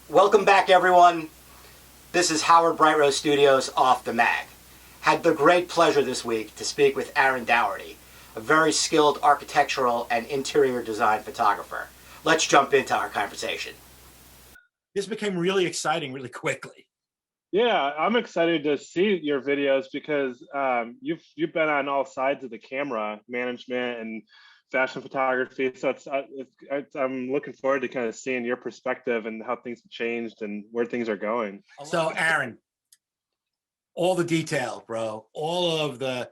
Welcome back, everyone. This is Howard Bright Rose Studios off the mag. Had the great pleasure this week to speak with Aaron Dougherty, a very skilled architectural and interior design photographer. Let's jump into our conversation. This became really exciting really quickly. Yeah, I'm excited to see your videos because you've been on all sides of the camera management and fashion photography. So I'm looking forward to kind of seeing your perspective and how things have changed and where things are going. So, Aaron, all the detail, bro, all of the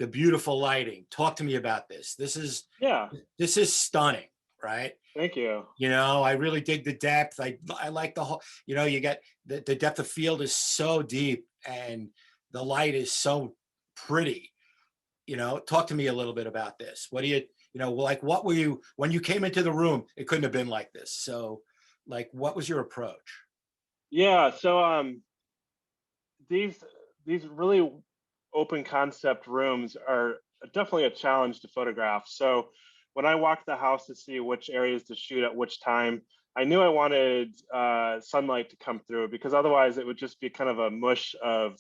beautiful lighting. Talk to me about this. Yeah, This is stunning, right? thank you. I really dig the depth. I like the whole, you get the depth of field is so deep and the light is so pretty. Talk to me a little bit about this. What do like what were you when you came into the room? It couldn't have been like this. So, like, what was your approach? Yeah, so these these really open concept rooms are definitely a challenge to photograph. So when I walked the house to see which areas to shoot at which time, I knew I wanted sunlight to come through because otherwise it would just be kind of a mush of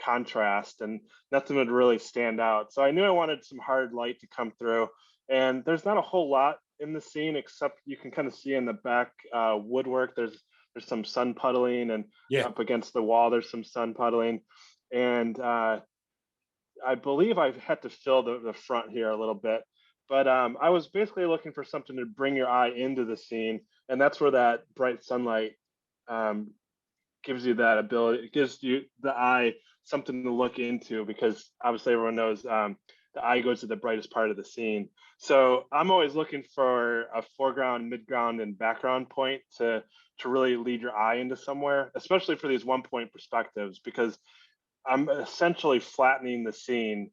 contrast and nothing would really stand out. So I knew I wanted some hard light to come through. And there's not a whole lot in the scene except you can kind of see in the back woodwork. There's some sun puddling, and Yeah. up against the wall there's some sun puddling, and I believe I've had to fill the front here a little bit. But I was basically looking for something to bring your eye into the scene, and that's where that bright sunlight um, gives you that ability. It gives you the eye something to look into because obviously everyone knows the eye goes to the brightest part of the scene. So I'm always looking for a foreground, midground, and background point to really lead your eye into somewhere, especially for these 1 point perspectives, because I'm essentially flattening the scene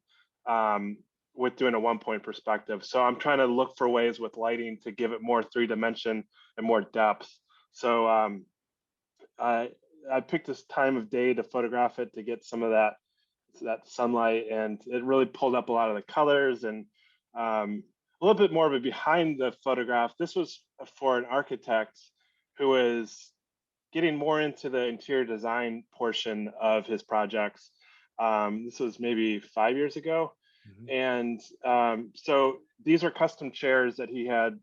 with doing a 1 point perspective. So I'm trying to look for ways with lighting to give it more 3 dimension and more depth. So I I picked this time of day to photograph it to get some of that sunlight, and it really pulled up a lot of the colors and a little bit more of a behind the photograph. This was for an architect who is getting more into the interior design portion of his projects. This was maybe 5 years ago. Mhm. And so these are custom chairs that he had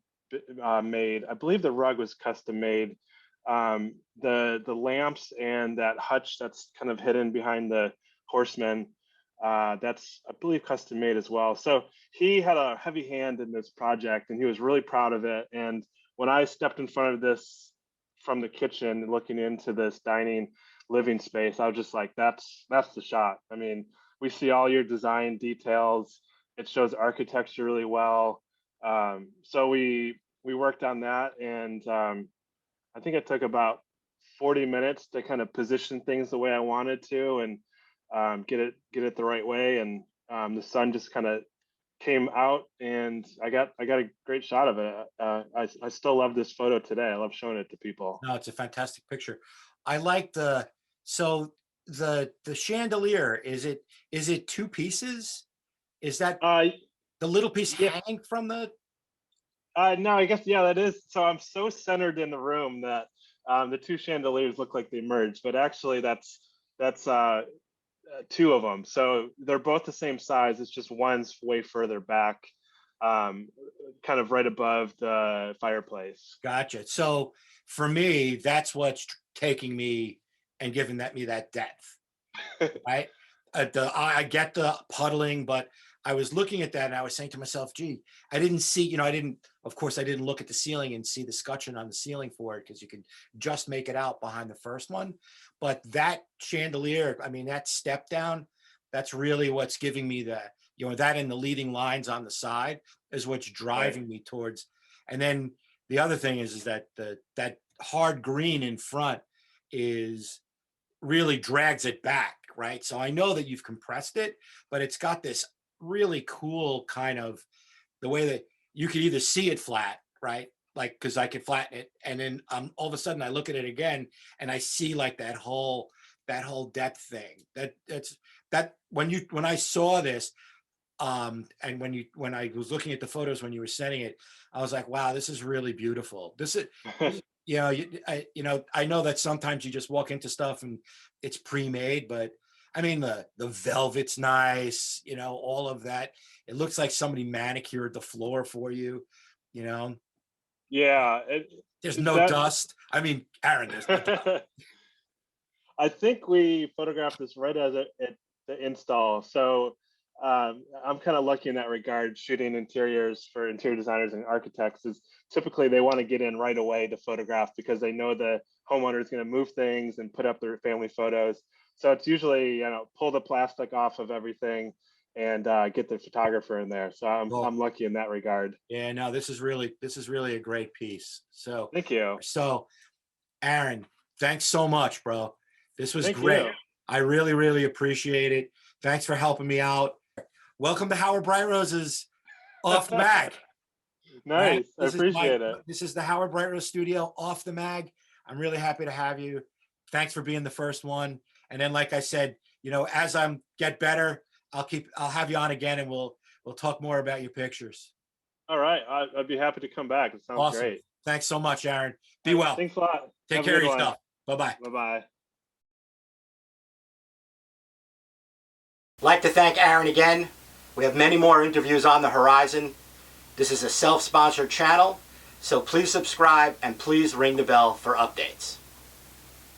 made. I believe the rug was custom made. The lamps and that hutch that's kind of hidden behind the horseman, that's I believe custom made as well. So he had a heavy hand in this project, and he was really proud of it. And when I stepped in front of this from the kitchen, looking into this dining living space, I was just like, that's the shot. I mean, we see all your design details. It shows architecture really well. So we worked on that, and I think it took about 40 minutes to kind of position things the way I wanted to, and get it the right way. And the sun just kind of came out, and I got a great shot of it. I still love this photo today. I love showing it to people. No, it's a fantastic picture. I like so the chandelier, is it two pieces? Is that Uh, the little piece yeah, hanging from the no, I guess yeah, that is. So I'm so centered in the room that the two chandeliers look like they merged, but actually that's two of them. So they're both the same size. It's just one's way further back, um, kind of right above the fireplace. Gotcha. So for me, that's what's taking me and giving me that depth, right? I get the puddling, but I was looking at that and I was saying to myself, gee, I didn't see, of course, I didn't look at the ceiling and see the scutcheon on the ceiling for it because you could just make it out behind the first one. But that chandelier, I mean, that step down, that's really what's giving me that and the leading lines on the side is what's Right. driving me towards. And then the other thing is that that hard green in front is really drags it back, right? So I know that you've compressed it, but it's got this really cool kind of the way that you could either see it flat, right? Like because I could flatten it, and then all of a sudden I look at it again and I see like that whole depth thing. That when I saw this, and when I was looking at the photos when you were sending it, I was like, wow, this is really beautiful. I know that sometimes you just walk into stuff and it's pre-made, but I mean the velvet's nice, all of that. It looks like somebody manicured the floor for you, you know. Yeah, There's no that dust. I mean, Aaron, there's no dust. I think we photographed this right as it the install. So I'm kind of lucky in that regard. Shooting interiors for interior designers and architects is typically they want to get in right away to photograph because they know the homeowner is going to move things and put up their family photos. So it's usually pull the plastic off of everything and get the photographer in there. So Well, I'm lucky in that regard. yeah, no, this is really a great piece. So Thank you. so Aaron, thanks so much, bro. This was Thank great. you. I really, really appreciate it. Thanks for helping me out. Welcome to Howard Bright Rose's Off the Mag. Right? Nice. I appreciate it. This is the Howard Bright Rose studio off the mag. I'm really happy to have you. Thanks for being the first one. And then, like I said, as I'm get better, I'll have you on again and we'll talk more about your pictures. All right. I'd be happy to come back. It sounds Awesome. great. Thanks so much, Aaron. Be well. Thanks a lot. Take Have a care of good one. yourself. Bye-bye. Bye-bye. Like to thank Aaron again. We have many more interviews on the horizon. This is a self-sponsored channel, so please subscribe and please ring the bell for updates.